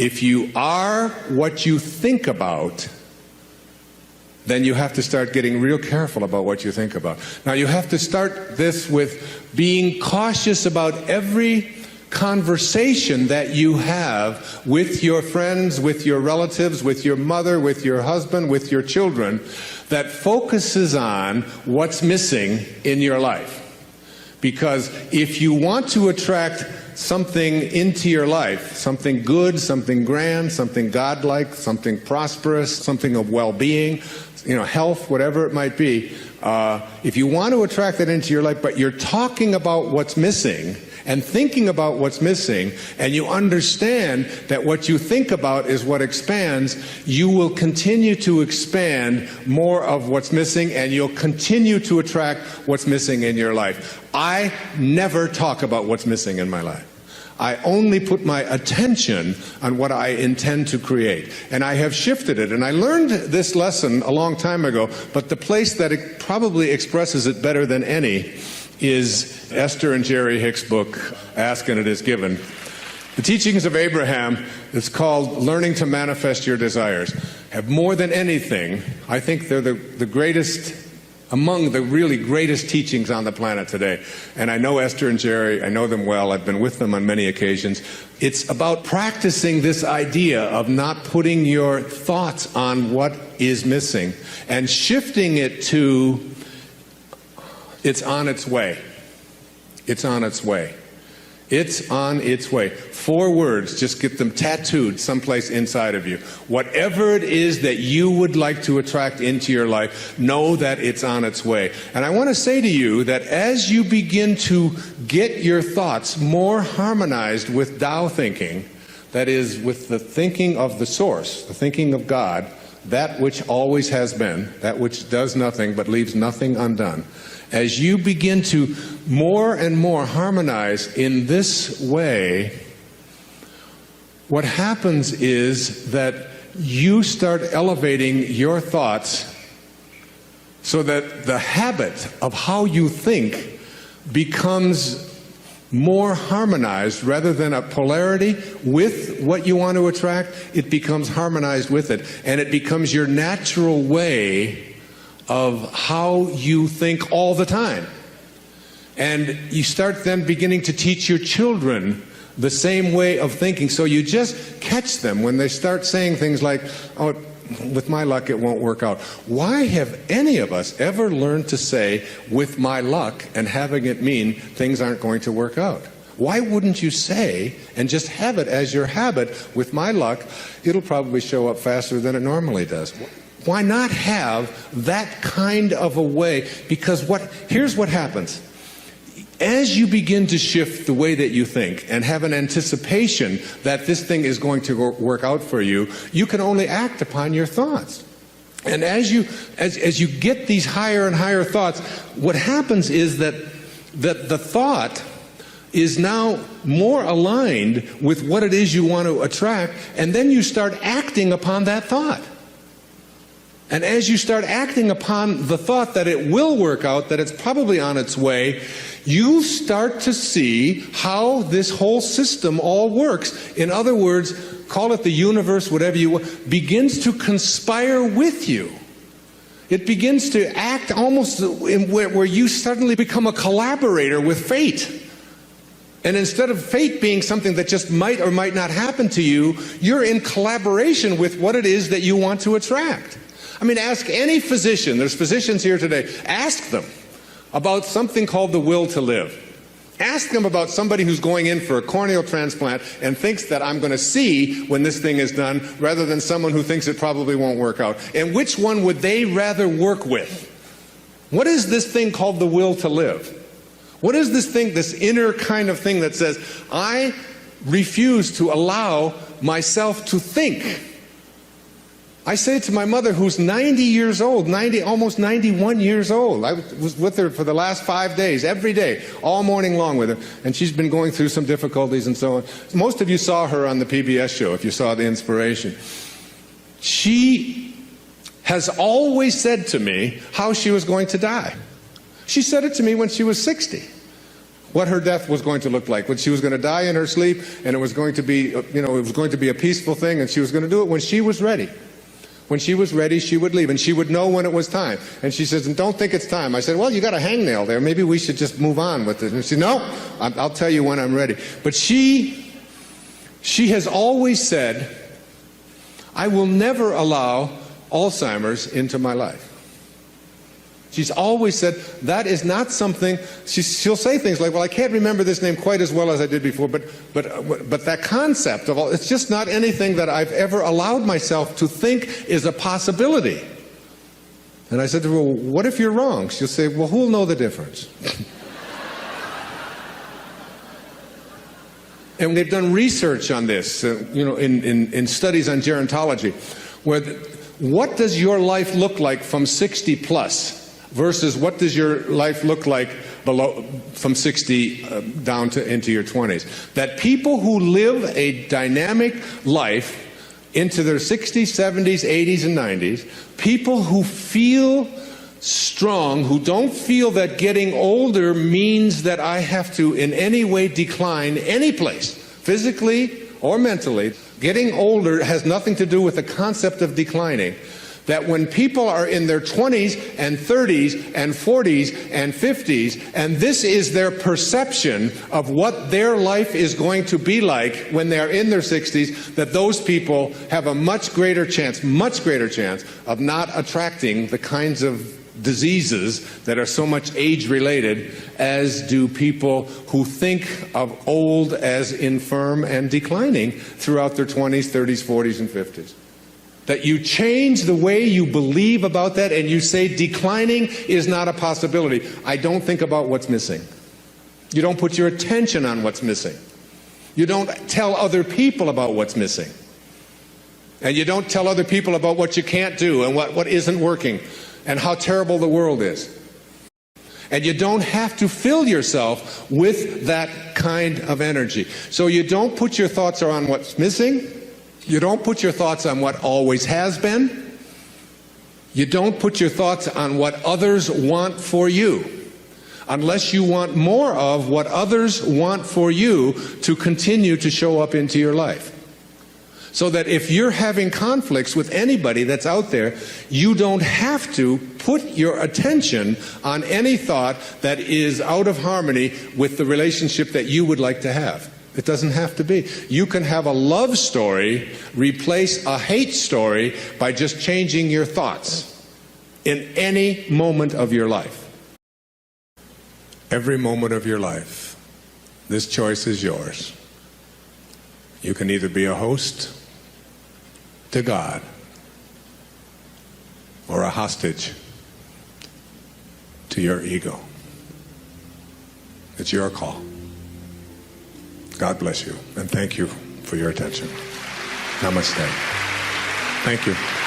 if you are what you think about, then you have to start getting real careful about what you think about. Now, you have to start this with being cautious about every conversation that you have with your friends, with your relatives, with your mother, with your husband, with your children, that focuses on what's missing in your life. Because if you want to attract something into your life, something good, something grand, something godlike, something prosperous, something of well-being, health, whatever it might be, if you want to attract that into your life, but you're talking about what's missing and thinking about what's missing, and you understand that what you think about is what expands, you will continue to expand more of what's missing, and you'll continue to attract what's missing in your life. I never talk about what's missing in my life. I only put my attention on what I intend to create. And I have shifted it. And I learned this lesson a long time ago, but the place that it probably expresses it better than any is Esther and Jerry Hicks' book, Ask and It Is Given. The teachings of Abraham, it's called Learning to Manifest Your Desires, have more than anything, I think they're the greatest, among the really greatest teachings on the planet today. And I know Esther and Jerry, I know them well, I've been with them on many occasions. It's about practicing this idea of not putting your thoughts on what is missing and shifting it to, it's on its way. It's on its way. It's on its way. 4 words, just get them tattooed someplace inside of you. Whatever it is that you would like to attract into your life, know that it's on its way. And I want to say to you that as you begin to get your thoughts more harmonized with Tao thinking, that is, with the thinking of the source, the thinking of God, that which always has been, that which does nothing but leaves nothing undone, as you begin to more and more harmonize in this way, what happens is that you start elevating your thoughts so that the habit of how you think becomes more harmonized rather than a polarity with what you want to attract. It becomes harmonized with it, and it becomes your natural way of how you think all the time. And you start then beginning to teach your children the same way of thinking. So you just catch them when they start saying things like, oh, with my luck it won't work out. Why have any of us ever learned to say, with my luck, and having it mean things aren't going to work out? Why wouldn't you say, and just have it as your habit, with my luck, it'll probably show up faster than it normally does? Why not have that kind of a way? Because here's what happens. As you begin to shift the way that you think and have an anticipation that this thing is going to work out for you, you can only act upon your thoughts. And as you get these higher and higher thoughts, what happens is that the thought is now more aligned with what it is you want to attract, and then you start acting upon that thought. And as you start acting upon the thought that it will work out, that it's probably on its way, you start to see how this whole system all works. In other words, call it the universe, whatever you want, begins to conspire with you. It begins to act almost where you suddenly become a collaborator with fate. And instead of fate being something that just might or might not happen to you, you're in collaboration with what it is that you want to attract. I mean, ask any physician, there's physicians here today, ask them about something called the will to live. Ask them about somebody who's going in for a corneal transplant and thinks that I'm going to see when this thing is done, rather than someone who thinks it probably won't work out. And which one would they rather work with? What is this thing called the will to live? What is this thing, this inner kind of thing that says, I refuse to allow myself to think? I say to my mother, who's 90 years old, almost 91 years old. I was with her for the last 5 days, every day, all morning long with her. And she's been going through some difficulties and so on. Most of you saw her on the PBS show, if you saw The Inspiration. She has always said to me how she was going to die. She said it to me when she was 60. what her death was going to look like, when she was going to die in her sleep, and it was going to be, it was going to be a peaceful thing, and she was going to do it when she was ready. When she was ready, she would leave, and she would know when it was time. And she says, and don't think it's time. I said, well, you got a hangnail there. Maybe we should just move on with it. And she said, no, I'll tell you when I'm ready. But she has always said, I will never allow Alzheimer's into my life. She's always said that is not something. She'll say things like, well, I can't remember this name quite as well as I did before, but that concept of it's just not anything that I've ever allowed myself to think is a possibility. And I said to her, well, what if you're wrong? She'll say, well, who'll know the difference? And they've done research on this, in studies on gerontology, where what does your life look like from 60 plus versus what does your life look like from 60 down to into your 20s? That people who live a dynamic life into their 60s, 70s, 80s, and 90s, people who feel strong, who don't feel that getting older means that I have to in any way decline any place, physically or mentally. Getting older has nothing to do with the concept of declining. That when people are in their 20s and 30s and 40s and 50s, and this is their perception of what their life is going to be like when they're in their 60s, that those people have a much greater chance of not attracting the kinds of diseases that are so much age-related as do people who think of old as infirm and declining throughout their 20s, 30s, 40s, and 50s. That you change the way you believe about that and you say declining is not a possibility. I don't think about what's missing. You don't put your attention on what's missing. You don't tell other people about what's missing. And you don't tell other people about what you can't do and what isn't working and how terrible the world is. And you don't have to fill yourself with that kind of energy. So you don't put your thoughts on what's missing. You don't put your thoughts on what always has been. You don't put your thoughts on what others want for you, unless you want more of what others want for you to continue to show up into your life. So that if you're having conflicts with anybody that's out there, you don't have to put your attention on any thought that is out of harmony with the relationship that you would like to have. It doesn't have to be. You can have a love story replace a hate story by just changing your thoughts in any moment of your life. Every moment of your life, this choice is yours. You can either be a host to God or a hostage to your ego. It's your call. God bless you, and thank you for your attention. Namaste. Thank you.